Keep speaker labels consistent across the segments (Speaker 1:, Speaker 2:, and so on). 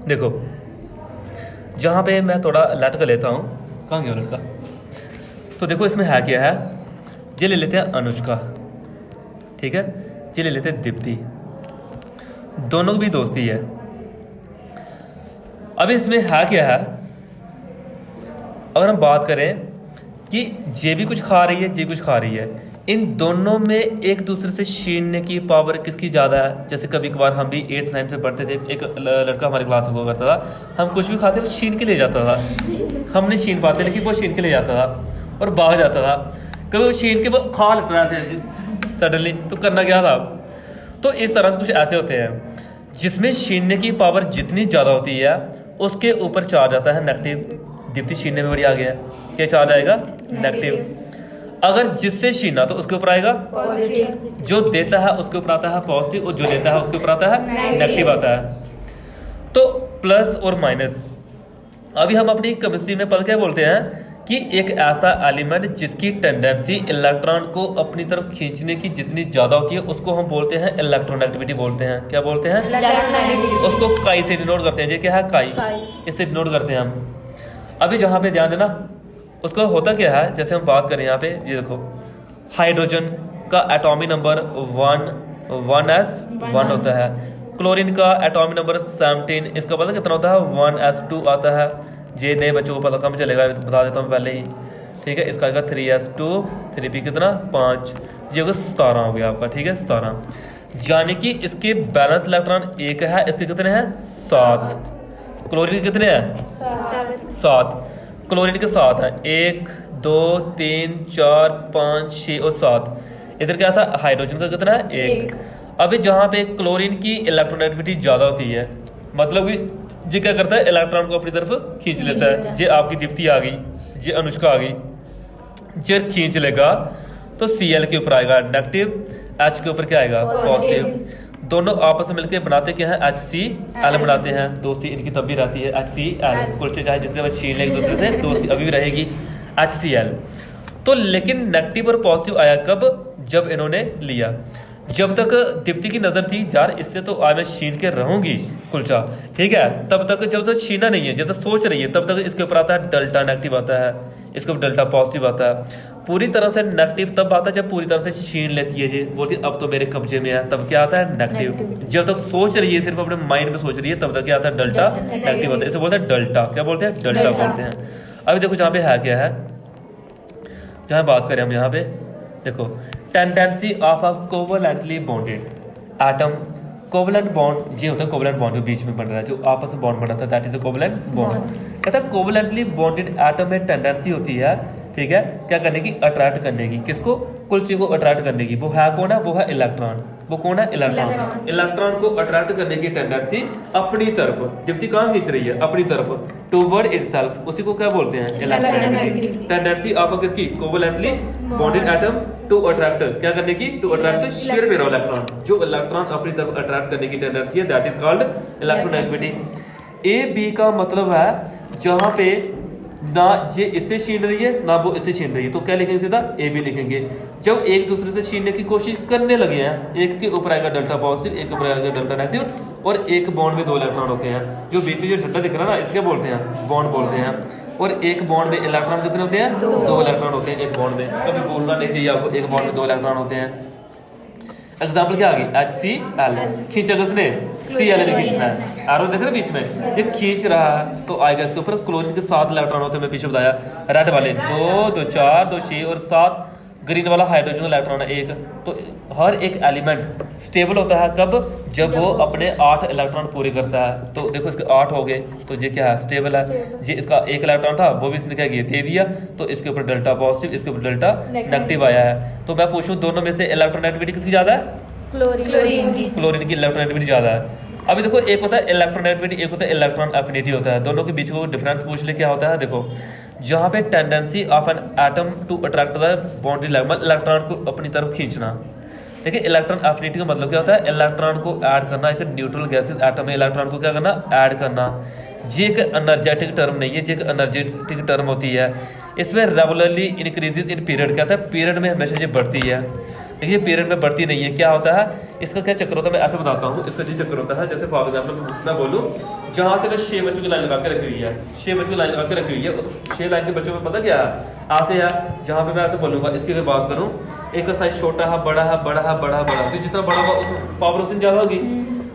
Speaker 1: देखो जहाँ पे मैं थोड़ा लेट कर लेता हूँ, कहाँ गया लड़का। तो देखो इसमें है क्या है, ये ले लेते हैं अनुष्का, ठीक है, ये ले लेते हैं दीप्ति, दोनों की भी दोस्ती है। अब इसमें है क्या है, अगर हम बात करें कि ये भी कुछ खा रही है, ये कुछ खा रही है, इन दोनों में एक दूसरे से छीनने की पावर किसकी ज़्यादा है। जैसे कभी कभार हम भी 8th 9th में पढ़ते थे, एक लड़का हमारे क्लास में हुआ करता था, हम कुछ भी खाते वो छीन के ले जाता था, हम नहीं छीन पाते लेकिन वो छीन के ले जाता था और भाग जाता था। कभी वो छीन के वो खा लेता था सडनली, तो करना क्या था। तो इस तरह से कुछ ऐसे होते हैं जिसमें छीनने की पावर जितनी ज़्यादा होती है उसके ऊपर चार्ज आता है नेगेटिव। दीप्ति छीनने में बड़ी आगे है, क्या चार्ज आएगा, नेगेटिव। अगर जिससे छीना तो उसके ऊपर आएगा पॉजिटिव, जो देता है उसके ऊपर आता है पॉजिटिव, और जो लेता है उसके ऊपर आता है नेगेटिव आता है। तो प्लस और माइनस, अभी हम अपनी केमिस्ट्री में पढ़ क्या बोलते हैं कि एक ऐसा एलिमेंट जिसकी टेंडेंसी इलेक्ट्रॉन को अपनी तरफ खींचने की जितनी ज्यादा होती है उसको हम बोलते हैं इलेक्ट्रोनेगेटिविटी बोलते हैं। क्या बोलते हैं, उसको काई से डिनोट करते हैं। ये क्या है, काई, इससे डिनोट करते हैं हम। अभी जहाँ पे ध्यान देना, उसका होता क्या है, जैसे हम बात करें यहाँ पे, ये देखो हाइड्रोजन का एटॉमिक नंबर 1s1 होता है, क्लोरीन का एटॉमिक नंबर 17, इसका पता कितना होता है, 1s2 आता है। ये नए बच्चों को पता कम चलेगा, बता देता हूँ पहले ही, ठीक है। इसका आएगा 3s2, 3p कितना 5, ये होगा 17 हो गया आपका, ठीक है 17। यानी कि इसके बैलेंस इलेक्ट्रॉन एक है, इसके कितने हैं 7, क्लोरीन के कितने हैं 7, क्लोरीन के 7 हैं, 1 2 3 4 5 6 और 7। इधर क्या था, हाइड्रोजन का कितना है 1। अभी जहाँ पे क्लोरीन की इलेक्ट्रोनेगेटिविटी ज़्यादा होती है, मतलब कि ये क्या करता है, इलेक्ट्रॉन को अपनी तरफ खींच लेता है। ये आपकी दीप्ति आ गई, ये अनुष्का आ गई, ये खींच लेगा तो Cl के ऊपर आएगा नेगेटिव, H के ऊपर क्या आएगा पॉजिटिव। दोनों आपस में मिलकर बनाते क्या है, HCl बनाते हैं। दोस्ती इनकी तब भी रहती है HCl, कुलचे चाहे जितने बच्चे छीन ले एक दूसरे से, दोस्ती अभी भी रहेगी HCl। तो लेकिन नेगेटिव और पॉजिटिव आया कब, जब इन्होंने लिया। जब तक दीप्ति की नजर थी यार इससे तो आज मैं छीन के रहूंगी कुलचा, ठीक है, तब तक, जब तक छीना नहीं है, जब तक सोच रही है, तब तक इसके ऊपर आता है डेल्टा नेगेटिव आता है, इसके ऊपर डेल्टा पॉजिटिव आता है। पूरी तरह से नेगेटिव तब आता है जब पूरी तरह से छीन लेती है, ये बोलती है अब तो मेरे कब्जे में है, तब क्या आता है नेगेटिव। जब तक सोच रही है, सिर्फ अपने माइंड में सोच रही है, तब तक क्या आता है डेल्टा नेगेटिव आता है। इसे बोलते हैं डेल्टा, क्या बोलते हैं, डेल्टा बोलते हैं। अभी देखो जहाँ पे है क्या है, जहाँ बात करें हम यहाँ पे देखो, tendency of a covalently bonded atom. Covalent bond ये होता है, कोवलेंट बॉन्ड जो बीच में बन रहा है, जो आपस में बॉन्ड बना था, that is a covalent bond. कहता है कोवलेंटली बॉन्डेड एटम में टेंडेंसी होती है, ठीक है, क्या करने की, अट्रैक्ट करने की। किसको, कुलचे को अट्रैक्ट करने की। वो है कौन है, वो है इलेक्ट्रॉन। वो कौन है, इलेक्ट्रॉन। इलेक्ट्रॉन को अट्रैक्ट करने की टेंडेंसी अपनी तरफ, दीप्ति कहाँ खींच रही है, अपनी तरफ, टूवर्ड इटसेल्फ, उसी को क्या बोलते हैं, इलेक्ट्रोनेगेटिविटी। टेंडेंसी ऑफ किसकी, covalently bonded atom to attract, क्या करने की, to attract shared pair electron. जो इलेक्ट्रॉन अपनी तरफ अट्रैक्ट करने की टेंडेंसी है, that is called electronegativity. A B का मतलब है जहां पे ना ये इससे छीन रही है ना वो इससे छीन रही है, तो क्या लिखेंगे, सीधा ए बी लिखेंगे। जब एक दूसरे से छीनने की कोशिश करने लगे हैं, एक के ऊपर आएगा डेल्टा पॉजिटिव, एक के ऊपर आएगा डेल्टा नेगेटिव, और एक बॉन्ड में 2 इलेक्ट्रॉन होते हैं। जो बीच में जो डेल्टा दिख रहा है ना, इसके बोलते हैं बॉन्ड बोलते हैं। और एक बॉन्ड में इलेक्ट्रॉन कितने होते हैं, 2 इलेक्ट्रॉन होते हैं एक बॉन्ड में। कभी बोलना नहीं चाहिए आपको, एक बॉन्ड में 2 इलेक्ट्रॉन होते हैं। एग्जाम्पल क्या आ गई, HCl, खींचा किसने, Cl ने खींचना है, एरो देख रहे बीच में, ये खींच रहा है तो आएगा इसके ऊपर। क्लोरीन के 7 इलेक्ट्रॉन होते हैं, मैं पीछे बताया, रेड वाले 2 2 4 2 6 और 7, ग्रीन वाला हाइड्रोजन इलेक्ट्रॉन है 1। तो हर एक एलिमेंट स्टेबल होता है कब, जब वो अपने 8 इलेक्ट्रॉन पूरे करता है। तो देखो इसके 8 हो गए, तो ये क्या है, स्टेबल है। ये इसका 1 इलेक्ट्रॉन था, वो भी इसने क्या किया, दे दिया, तो इसके ऊपर डेल्टा पॉजिटिव, इसके ऊपर डेल्टा नेगेटिव आया है। तो मैं पूछूं दोनों में से इलेक्ट्रोनेगेटिविटी किसकी ज्यादा है, क्लोरीन की इलेक्ट्रोनेगेटिविटी ज्यादा है। अभी देखो एक होता है इलेक्ट्रोनेगेटिविटी, एक होता है इलेक्ट्रॉन एफिनिटी होता है। दोनों के बीच को डिफरेंस पूछ ले, क्या होता है, देखो जहाँ पे tendency of an atom to attract the bonded electron को अपनी तरफ खींचना। देखिए इलेक्ट्रॉन एफिनिटी का मतलब क्या होता है, इलेक्ट्रॉन को ऐड करना। एक न्यूट्रल गैसेस एटम में इलेक्ट्रॉन को क्या करना, ऐड करना। ये एक एनर्जेटिक टर्म नहीं है, ये एक एनर्जेटिक टर्म होती है। इसमें रेगुलरली इंक्रीजेज इन पीरियड, कहता है पीरियड में हमेशा ये बढ़ती है। देखिए पीरियड में बढ़ती नहीं है। क्या होता है इसका, क्या चक्कर होता है, मैं ऐसे बताता हूँ। इसका जी चक्कर होता है, जैसे फॉर एग्जाम्पल मैं बोलूँ, जहाँ से मैं 6 बच्चों की लाइन लगा के रखी हुई है, 6 बच्चों की लाइन लगा के रखी हुई है, उस 6 लाइन के बच्चों में पता क्या है ऐसे है, जहाँ पे मैं ऐसे बोलूँगा, इसकी अगर बात करूँ, एक का साइज छोटा है, बड़ा है, बड़ा है, बड़ा है, बड़ा है, तो जितना बड़ा होगा उसमें पावर उतनी ज़्यादा होगी,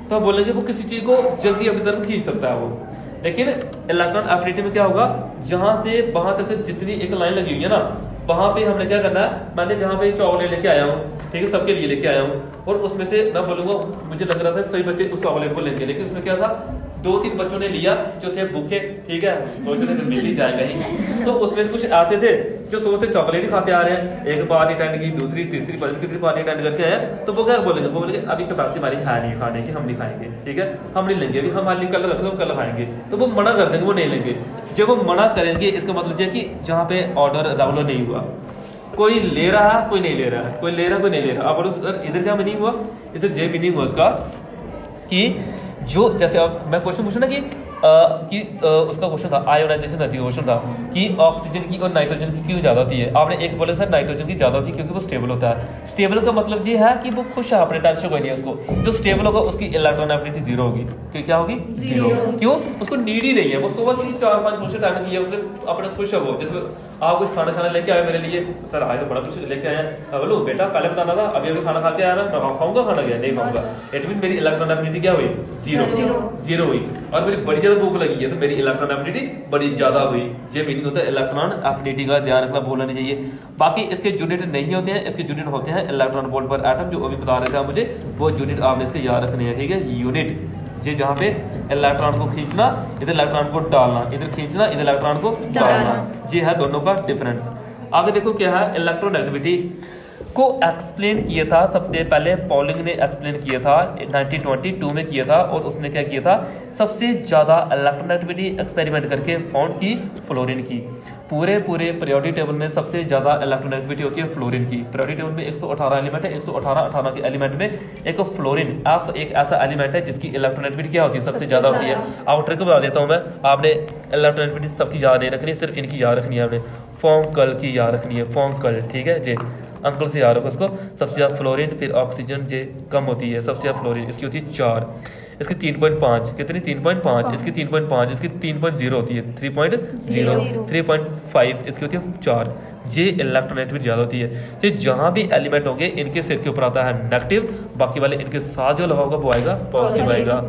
Speaker 1: तो हम बोलेंगे वो किसी चीज़ को जल्दी अपनी तरफ खींच सकता है वो। लेकिन इलेक्ट्रॉन एफिनिटी में क्या होगा, जहाँ से वहाँ तक जितनी एक लाइन लगी हुई है ना, वहाँ पे हमने क्या करना है, मैंने जहाँ पे चॉकलेट लेके आया हूँ, ठीक है, सबके लिए लेके आया हूँ, और उसमें से मैं बोलूँगा, मुझे लग रहा था सभी बच्चे उस चॉकलेट को लेंगे, लेकिन उसमें क्या था, 2-3 बच्चों ने लिया जो थे भूखे, ठीक है, सोच रहे थे मिल ही जाएगा ही, तो उसमें कुछ ऐसे थे जो सुबह से चॉकलेट ही खाते आ रहे हैं, एक पार्टी अटेंड की, दूसरी, तीसरी, पता नहीं कितनी पार्टी अटेंड करके आए, तो वो क्या बोलेंगे, वो बोलेंगे अभी कैपेसिटी हमारी है नहीं खाने की, हम नहीं खाएंगे, ठीक है, हम नहीं लेंगे, अभी हमारे लिए कल रख लो, कल खाएंगे, तो वो मना कर देंगे, वो नहीं लेंगे। जब वो मना करेंगे इसका मतलब ये कि जहाँ पे ऑर्डर रेगुलर नहीं हुआ, कोई ले रहा है, कोई नहीं ले रहा है, कोई ले रहा है, कोई नहीं ले रहा। अब इधर क्या मीनिंग हुआ, इधर ये मीनिंग हुआ उसका कि जो, जैसे अब मैं क्वेश्चन पूछूं ना कि उसका क्वेश्चन था, आयोनाइजेशन एनर्जी का क्वेश्चन था कि ऑक्सीजन की और नाइट्रोजन की क्यों ज़्यादा होती है। आपने एक बोला सर नाइट्रोजन की ज़्यादा होती है क्योंकि वो स्टेबल होता है। स्टेबल का मतलब ये है कि वो खुश है, अपने टेंशन कोई नहीं है उसको। जो स्टेबल होगा उसकी इलेक्ट्रॉन एफिनिटी 0 होगी। तो क्या होगी? 0। क्यों? उसको नीड ही नहीं है, वो सुबह से 4-5 क्वेश्चन टाइम किया, उसने अपने खुश है वो। जैसे आप कुछ खाना खाना लेके आए मेरे लिए, सर आज तो बड़ा कुछ लेके आए हैं, बोलो बेटा पहले बताना था, अभी अभी खाना खाते आया मैं खाऊंगा, खाना गया नहीं खाऊंगा, इट मीन मेरी इलेक्ट्रॉन एफिनिटी क्या हुई? 0 हुई। और मुझे बड़ी ज्यादा भूख लगी है तो मेरी इलेक्ट्रॉन एफिनिटी बड़ी ज्यादा हुई। ये मीनिंग होता है इलेक्ट्रॉन एफिनिटी का, ध्यान रखना, भूलना नहीं चाहिए। बाकी इसके यूनिट नहीं होते हैं, इसके यूनिट होते हैं इलेक्ट्रॉन वोल्ट पर एटम, जो अभी बता रहे थे मुझे, वो यूनिट आपने इसके याद रखने हैं, ठीक है। यूनिट ये जहाँ पे इलेक्ट्रॉन को खींचना, इधर इलेक्ट्रॉन को डालना, इधर खींचना, इधर इलेक्ट्रॉन को डालना, ये है दोनों का डिफरेंस। आगे देखो क्या है, इलेक्ट्रोनेगेटिविटी को एक्सप्लेन किया था सबसे पहले पॉलिंग ने एक्सप्लेन किया था 1922 में किया था। और उसने क्या किया था, सबसे ज़्यादा इलेक्ट्रोनेगेटिविटी एक्सपेरिमेंट करके फाउंड की फ्लोरीन की। पूरे पीरियोडिक टेबल में सबसे ज़्यादा इलेक्ट्रोनेगेटिविटी होती है फ्लोरीन की। पीरियोडिक टेबल में 118 एलिमेंट है, 118 के एलिमेंट में एक फ्लोरीन एफ एक ऐसा एलिमेंट है जिसकी इलेक्ट्रोनेगेटिविटी क्या होती है, सबसे ज़्यादा होती है। आप ट्रिक बता देता हूँ मैं, आपने इलेक्ट्रोनेगेटिविटी सबकी याद नहीं रखनी, सिर्फ इनकी याद रखनी है आपने, फोंकल की याद रखनी है, फोंकल, ठीक है जी, अंकल से याद रखो उसको। सबसे ज़्यादा फ्लोरीन, फिर ऑक्सीजन जे कम होती है, सबसे ज़्यादा फ्लोरीन इसकी होती है 4, इसकी 3.5, कितनी 3.5, इसकी 3.5, इसकी 3.0 होती है, 3.0, 3.5 इसकी होती है 4। ये इलेक्ट्रोनेगेटिविटी ज़्यादा होती है। ये जहाँ भी एलिमेंट होंगे इनके सिर के ऊपर आता है नेगेटिव, बाकी वाले इनके साथ जो लगा होगा वो आएगा पॉजिटिव आएगा।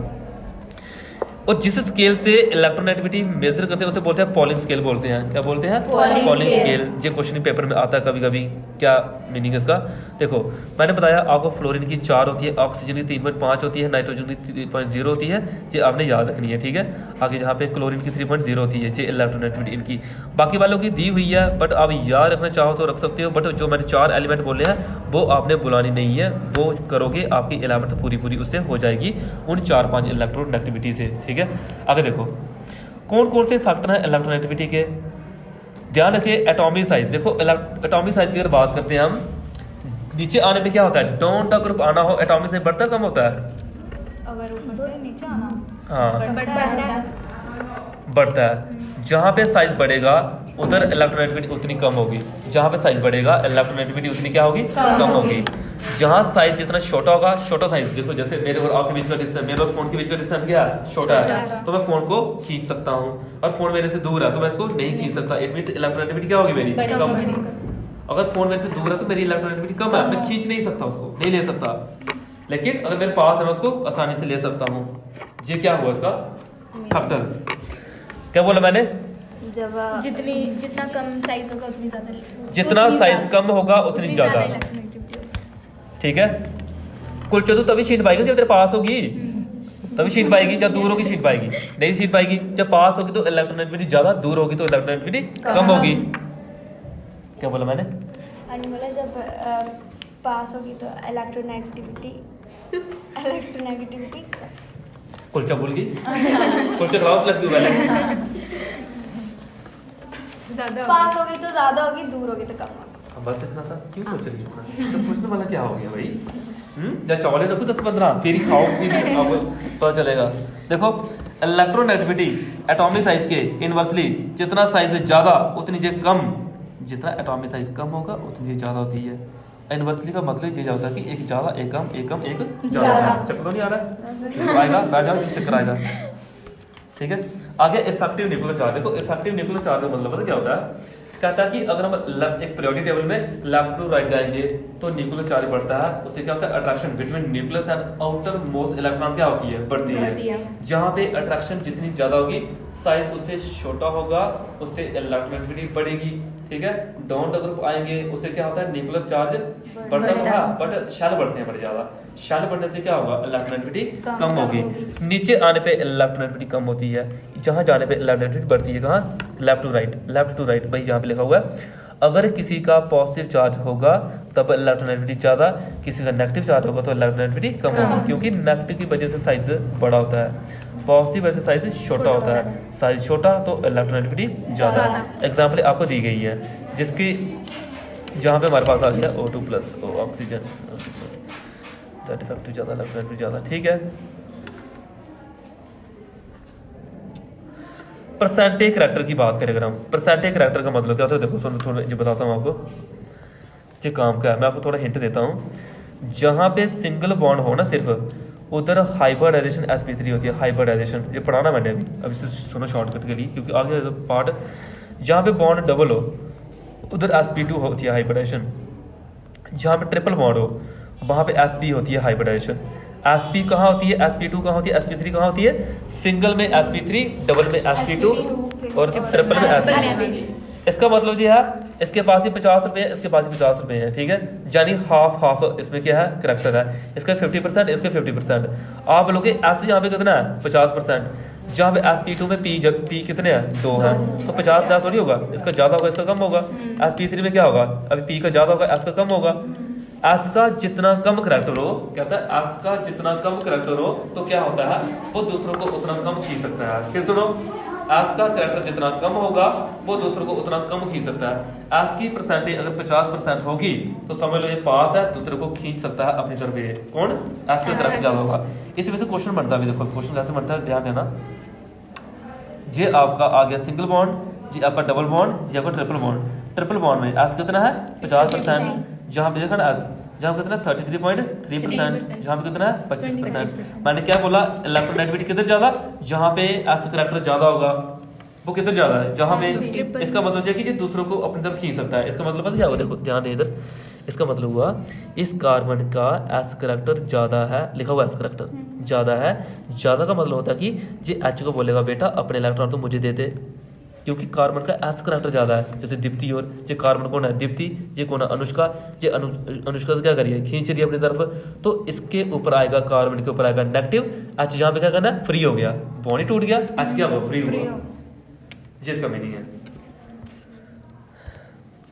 Speaker 1: और जिस स्केल से इलेक्ट्रोनेगेटिविटी मेजर करते हैं उसे बोलते हैं पॉलिंग स्केल बोलते हैं। क्या बोलते हैं? Polling scale. ये क्वेश्चन पेपर में आता है कभी कभी, क्या मीनिंग है इसका। देखो मैंने बताया आपको फ्लोरीन की 4 होती है, ऑक्सीजन की 3.5 होती है, नाइट्रोजन की 3.0 होती है, ये आपने याद रखनी है, ठीक है। आगे जहाँ पे क्लोरीन की 3.0 होती है, ये इलेक्ट्रोनेगेटिविटी इनकी। बाकी वालों की दी हुई है, बट आप याद रखना चाहो तो रख सकते हो, बट जो मैंने 4 एलिमेंट बोले हैं वो आपने बुलानी नहीं है, वो करोगे आपकी 11th पूरी उससे हो जाएगी उन 4-5 इलेक्ट्रोनेगेटिविटी से, ठीक है। आगे देखो कौन कौन से फैक्टर हैं इलेक्ट्रोनेगेटिविटी के, ध्यान रखिए। एटॉमिक साइज, देखो एटॉमिक साइज की अगर बात करते हैं हम, नीचे आने पे क्या होता है, डोंट का ग्रुप आना हो एटॉमिक साइज बढ़ता कम होता है,
Speaker 2: अगर ऊपर से नीचे आना,
Speaker 1: हाँ बढ़ता है। जहाँ पे साइज बढ़ेगा उधर इलेक्ट्रोनेगेटिविटी उतनी कम होगी, जहाँ पे साइज बढ़ेगा इलेक्ट्रोनेगेटिविटी उतनी क्या होगी, कम होगी। जहाँ साइज जितना छोटा होगा, छोटा साइज देखो जैसे मेरे और आपके बीच का डिस्टेंस, मेरे और फोन के बीच का डिस्टेंस क्या है, छोटा है, तो मैं फोन को खींच सकता हूँ, और फोन मेरे से दूर है तो मैं इसको नहीं खींच सकता। इट मींस इलेक्ट्रोनेगेटिविटी क्या होगी मेरी, कम। अगर फोन मेरे से दूर है तो मेरी इलेक्ट्रोनेगेटिविटी कम है, मैं खींच नहीं सकता उसको, नहीं ले सकता। लेकिन अगर मेरे पास है मैं उसको आसानी से ले सकता हूँ। ये क्या हुआ इसका फैक्टर, क्या बोला मैंने,
Speaker 2: जब जितना कम साइज होगा उतनी ज्यादा,
Speaker 1: जितना साइज कम होगा उतनी ज्यादा, ठीक है। कुलचे तो तभी शीट पाएगी जब तेरे पास होगी, तभी शीट पाएगी, जब दूर होगी शीट पाएगी, नहीं शीट पाएगी। जब पास होगी तो इलेक्ट्रोनेगेटिविटी ज्यादा, दूर होगी तो इलेक्ट्रोनेगेटिविटी कम होगी। क्या बोला मैंने,
Speaker 3: बोला जब पास होगी तो इलेक्ट्रोनेगेटिविटी
Speaker 1: कुलचा भूल गई, कुलचा खिलाओ लड़की वाले।
Speaker 3: पास होगी तो ज्यादा होगी, दूर होगी तो कम होगी।
Speaker 1: बस इतना सा क्यों सोच रही है, तो सोचने वाला क्या हो गया भाई। जब चॉकलेट रखो 10-15 फिर ही खाओ, फिर आपको पता चलेगा। देखो इलेक्ट्रोनेगेटिविटी एटॉमिक साइज के इनवर्सली, जितना साइज ज्यादा उतनी जे कम, जितना एटॉमिक साइज कम होगा उतनी ज्यादा होती है। इन्वर्सली का मतलब ये होता है कि एक ज़्यादा एक कम एक कम एक
Speaker 2: ज़्यादा।
Speaker 1: ज़्यादा। चक्कर तो नहीं आ रहा है? तो आएगा बैठ जाओ चक्कर आएगा। ठीक है, आगे इफेक्टिव न्यूक्लियर चार्ज। देखो इफेक्टिव न्यूक्लियर चार्ज का मतलब पता क्या होता है? कहता है कि अगर हम एक पीरियोडिक टेबल में लेफ्ट टू राइट जाएंगे तो न्यूक्लियर चार्ज बढ़ता है। उससे क्या होता है? Attraction between nucleus and outer most electron क्या होती है? बढ़ती है। जहाँ पे अट्रैक्शन जितनी ज्यादा होगी साइज उससे छोटा होगा, उससे इलेक्ट्रोनेगेटिविटी बढ़ेगी। ठीक है, डाउन द ग्रुप आएंगे उससे क्या होता है? न्यूक्लियर चार्ज बढ़ता तो है बट शेल बढ़ते हैं बड़े ज्यादा। शेल बढ़ने से क्या होगा? इलेक्ट्रोनेगेटिविटी कम होगी। नीचे आने पे इलेक्ट्रोनेगेटिविटी कम होती है, जहाँ जाने पे इलेक्ट्रोनेगेटिविटी बढ़ती है। कहाँ? Left to right, left to right भाई जहाँ पे लिखा हुआ है। अगर किसी का पॉजिटिव चार्ज होगा तब इलेक्ट्रोनेगेटिविटी ज्यादा, किसी का नेगेटिव चार्ज होगा तो इलेक्ट्रोनेगेटिविटी कम होगी, क्योंकि नेगेटिव की वजह से साइज बड़ा होता है, पॉजिटिव वजह से साइज छोटा होता है। साइज छोटा तो इलेक्ट्रोनेगेटिविटी ज्यादा। एग्जाम्पल आपको दी गई है जिसकी जहाँ पे हमारे पास आ गया O2+ ऑक्सीजन, साइड इफेक्टिव ज्यादा, इलेक्ट्रोनेगेटिविटी ज्यादा। ठीक है, परसेंटेज करैक्टर की बात करें अगर हम, परसेंटेज करैक्टर का मतलब क्या होता है? देखो सुनो, थोड़ा जो बताता हूँ आपको, ये काम का है। मैं आपको थोड़ा हिंट देता हूँ। जहाँ पे सिंगल बॉन्ड हो ना सिर्फ, उधर हाइब्रिडाइजेशन sp3 होती है। हाइब्रिडाइजेशन ये पढ़ाना मैंने अभी से सुनो शॉर्टकट के लिए, क्योंकि आगे पार्ट जहाँ पे बॉन्ड डबल हो उधर sp2 होती है हाइब्रिडाइजेशन। जहाँ पे ट्रिपल बॉन्ड हो वहाँ पे sp होती है हाइब्रिडाइजेशन। sp कहाँ होती है? sp2 कहाँ होती है? sp3 कहाँ होती है? सिंगल में sp3, डबल में sp2 और ट्रिपल में sp3। इसका मतलब ये है इसके पास ही 50 रुपए है, इसके पास ही 50 रुपए है। ठीक है, यानी हाफ हाफ इसमें क्या है? करैक्टर है। इसका 50%, इसका 50%। आप लोग एस यहाँ पे कितना है? 50%। जहाँ पे sp2 में p जब p कितने हैं? 2 है, तो 50-50 थोड़ी होगा, इसका ज्यादा होगा इसका कम होगा। sp3 में क्या होगा? अभी p का ज्यादा होगा, s का कम होगा। एस का जितना कम करैक्टर हो, कहता है एस का जितना कम करैक्टर हो तो क्या होता है? वो दूसरों को उतना कम खींच सकता है। फिर सुनो, एस का करैक्टर जितना कम होगा वो दूसरों को उतना कम खींच सकता है। एस की परसेंटेज अगर 50% होगी तो समझ लो ये पास है, दूसरे को खींच सकता है अपनी तरफ। ये कौन? एस का करैक्टर ज्यादा होगा। इसी वजह से क्वेश्चन बनता है। देखो क्वेश्चन कैसे बनता है, ध्यान देना। ये आपका आ गया सिंगल बॉन्ड, जी आपका डबल बॉन्ड, जी आपका ट्रिपल बॉन्ड। ट्रिपल बॉन्ड में एस कितना है? 50%। जहाँ पे देखा ना एस, जहाँ पे कितना? 33.3%। जहाँ पे कितना है? 25%। मैंने क्या बोला? इलेक्ट्रोनेगेटिविटी किधर ज्यादा? जहाँ पे एस करैक्टर ज्यादा होगा वो किधर ज्यादा है? जहाँ पे। इसका मतलब है कि ये दूसरों को अपनी तरफ खींच सकता है। इसका मतलब पता क्या हुआ? देखो ध्यान दे इधर। इसका मतलब हुआ इस कार्बन का एस करैक्टर ज्यादा है, लिखा हुआ एस करैक्टर ज्यादा है। ज्यादा का मतलब होता है कि ये एच को बोलेगा बेटा अपने इलेक्ट्रॉन तो मुझे दे दे, क्योंकि कार्बन का एस करैक्टर ज्यादा है। जैसे दीप्ति, और ये कार्बन कौन है? दीप्ति। ये कौन है? अनुष्का। ये अनुष्का से क्या करिए? खींच रही है अपनी तरफ, तो इसके ऊपर आएगा, कार्बन के ऊपर आएगा नेगेटिव। एच जहाँ पे क्या करना है? फ्री हो गया, बॉन्ड ही टूट गया, एच क्या हुआ? फ्री हुआ। जिसका मीनिंग है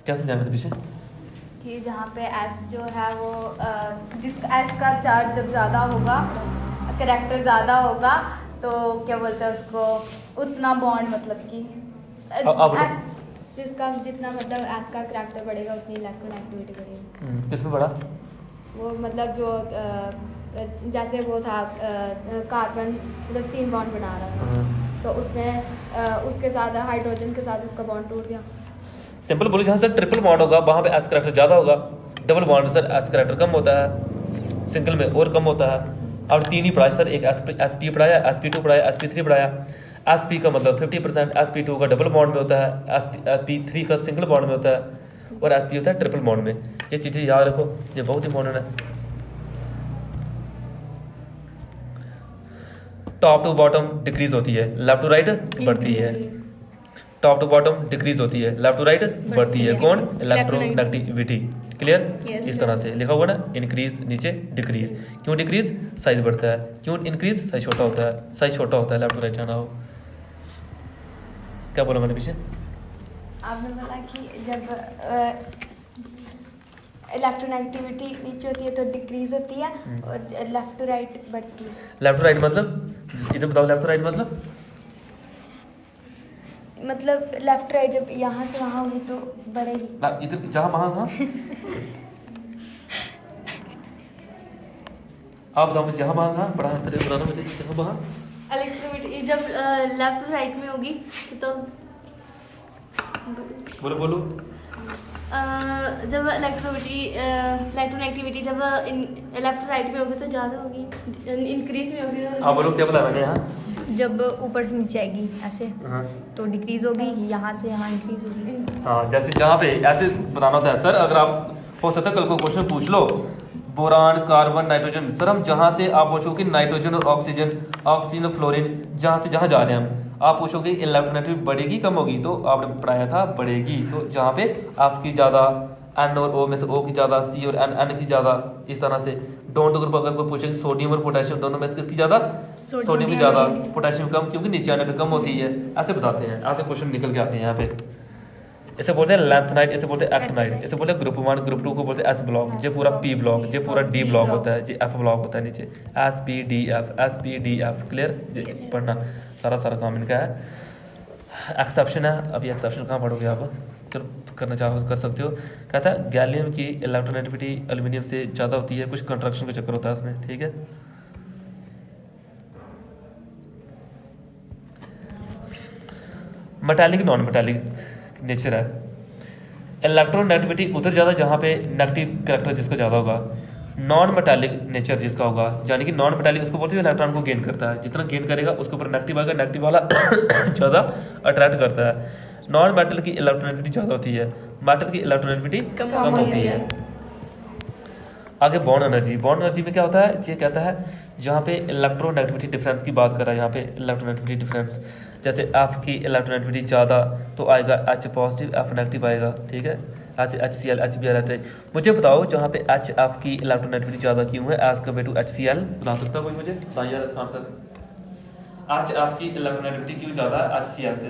Speaker 1: क्या समझाना था पीछे?
Speaker 3: कि जहाँ पे एस जो है वो जिसका एस का चार्ज जब ज़्यादा होगा, करैक्टर ज़्यादा होगा, तो क्या बोलते हैं उसको, उतना बॉन्ड मतलब कि
Speaker 2: जिसका जितना मतलब एस का करैक्टर बढ़ेगा उतनी इलेक्ट्रोनेगेटिविटी बढ़ेगी।
Speaker 1: किसमें बढ़ा?
Speaker 2: वो मतलब जो जैसे वो था कार्बन मतलब 3 बॉन्ड बना रहा था, तो उसमें उसके साथ हाइड्रोजन के साथ उसका बॉन्ड टूट गया।
Speaker 1: सिंपल बोलो, जहाँ से ट्रिपल बॉन्ड होगा वहाँ पे एस करैक्टर ज्यादा होगा, डबल बॉन्ड में सर एस करैक्टर कम होता है, सिंगल में और कम होता है। और 3 ही पढ़ाया सर, एक sp पढ़ाया, sp2 पढ़ाया, sp3 पढ़ाया। sp का मतलब 50%, sp2 का डबल बॉन्ड में होता है, sp3 का सिंगल बॉन्ड में होता है, और sp होता है ट्रिपल बॉन्ड में। ये चीजें याद रखो, ये बहुत इंपॉर्टेंट है। टॉप टू बॉटम डिक्रीज होती है, लेफ्ट टू राइट बढ़ती है। टॉप टू बॉटम डिक्रीज होती है, लेफ्ट टू राइट बढ़ती है। कौन? इलेक्ट्रोनेगेटिविटी। क्लियर? इस तरह से लिखा हुआ ना, इंक्रीज नीचे डिक्रीज। क्यों डिक्रीज? साइज बढ़ता है। क्यों इंक्रीज? साइज छोटा होता है। साइज छोटा होता है, लेफ्ट टू राइट जाना हो। क्या बोला मैंने पीछे?
Speaker 3: आपने बोला कि जब इलेक्ट्रोनेगेटिविटी नीचे होती है तो डिक्रीज होती है और लेफ्ट टू राइट बढ़ती है।
Speaker 1: लेफ्ट टू राइट मतलब इधर बताओ, लेफ्ट टू राइट
Speaker 3: मतलब लेफ्ट राइट जब यहाँ से वहाँ होगी तो बढ़ेगी।
Speaker 1: इधर जहाँ वहाँ आप बताओ मुझे, जहाँ वहाँ था बड़ा हंस बताना मुझे, जहाँ वहाँ
Speaker 2: इलेक्ट्रोनेगेटिविटी जब लेफ्ट राइट में होगी तो
Speaker 1: बोलो बोलो।
Speaker 4: जब इलेक्ट्रोनेगेटिविटी जब लेफ्ट राइट में होगी तो ज़्यादा होगी, इंक्रीज में होगी।
Speaker 1: आप बोलो क्या बताया मैंने यहाँ?
Speaker 5: जब ऊपर से नीचे आएगी ऐसे
Speaker 1: हाँ
Speaker 5: तो डिक्रीज होगी, यहाँ से यहाँ इंक्रीज होगी।
Speaker 1: हाँ, जैसे जहाँ पे ऐसे बताना होता है सर, अगर आप हो सकता है कल को क्वेश्चन पूछ लो बोरान, कार्बन, नाइट्रोजन, सर हम जहाँ से आप पूछो कि नाइट्रोजन और ऑक्सीजन, ऑक्सीजन और फ्लोरीन, जहाँ से जहाँ जा रहे हैं हम, आप पूछोगे इलेक्ट्रोनेगेटिविटी बढ़ेगी कम होगी, तो आपने पढ़ाया था बढ़ेगी। तो जहाँ पे आपकी ज़्यादा एन और ओ में से ओ की ज़्यादा, सी और एन की ज़्यादा, इस तरह से। डोंट ग्रुप अगर कोई पूछे सोडियम और पोटेशियम दोनों में से किसकी ज़्यादा, सोडियम की ज़्यादा, पोटेशियम कम, क्योंकि नीचे आने पे कम होती है, ऐसे बताते हैं, ऐसे क्वेश्चन निकल के आते हैं यहाँ पे। इसे बोलते हैं लेंथनाइट, इसे बोलते हैं एक्टिनाइट, इसे बोलते हैं ग्रुप 1, ग्रुप 2 को बोलते हैं एस ब्लॉक, ये पूरा पी ब्लॉक, ये पूरा डी ब्लॉक होता है, ये एफ ब्लॉक होता है नीचे, S P D F, clear? पढ़ना सारा काम इनका है। एक्सेप्शन है, अभी एक्सेप्शन कहाँ पढ़ोगे आप, चलो करना चाहो कर सकते हो। कहता है गैलियम की इलेक्ट्रोनेगेटिविटी एल्यूमिनियम से ज़्यादा होती है, कुछ कंट्रैक्शन का चक्कर होता है इसमें, ठीक है। मेटालिक नॉन मेटालिक नेचर है, इलेक्ट्रोनेगेटिविटी उधर ज़्यादा जहाँ पे नेगेटिव करेक्टर जिसका ज़्यादा होगा, नॉन मेटालिक नेचर जिसका होगा, यानी कि नॉन मेटालिक उसको बोलते हैं इलेक्ट्रॉन को गेन करता है, जितना गेन करेगा उसके ऊपर नेगेटिव आएगा, नेगेटिव वाला ज़्यादा अट्रैक्ट करता है। नॉन मेटल की इलेक्ट्रोनेगेटिविटी ज़्यादा होती है, मेटल की इलेक्ट्रोनेगेटिविटी कम होती है। आगे बॉन्ड एनर्जी, बॉन्ड एनर्जी में क्या होता है, ये कहता है जहाँ पे इलेक्ट्रोनेगेटिविटी डिफरेंस की बात कर रहा है, यहाँ पे इलेक्ट्रोनेगेटिविटी डिफरेंस, जैसे एफ की इलेक्ट्रोनेगेटिविटी ज़्यादा तो आएगा एच पॉजिटिव, एफ नेगेटिव आएगा, ठीक है। ऐसे HCl HBr रहता है। मुझे बताओ जहाँ पे HF की इलेक्ट्रोनेगेटिविटी ज़्यादा क्यों है एज कम्पेयर टू HCl, बता सकता कोई मुझे? बताइए यार इसका आंसर, HF की इलेक्ट्रोनेगेटिविटी क्यों ज़्यादा है HCl से?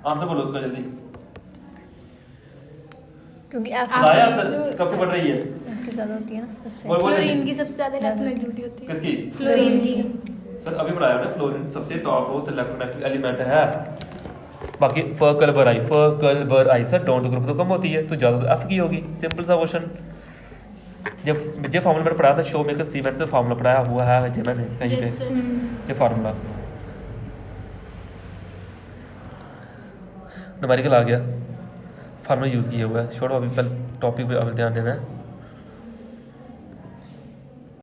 Speaker 1: आंसर बोलो उसका जल्दी,
Speaker 5: क्योंकि
Speaker 1: बताया आंसर, कब से पढ़ रही है?
Speaker 5: ज़्यादा होती है ना सबसे।
Speaker 3: फ्लोरीन की सबसे ज़्यादा इलेक्ट्रोनेगेटिविटी होती है।
Speaker 1: किसकी?
Speaker 3: फ्लोरीन की।
Speaker 1: सर अभी पढ़ाया ना, फ्लोरीन सबसे टॉप मोस्ट इलेक्ट्रोनेगेटिव एलिमेंट है। बाकी फर्कल आई सर डोंट ग्रुप तो कम होती है, तो ज़्यादा एफ की होगी, सिंपल सा क्वेश्चन। जब फार्मूला मैंने पढ़ाया था शो मेकर सीमेंट से फार्मूला पढ़ाया हुआ है जो मैंने कहीं पे, ये फार्मूला न्यूमेरिकल आ गया, फार्मूला यूज़ किया हुआ है। छोड़ो अभी पहले टॉपिक पे ध्यान देना है।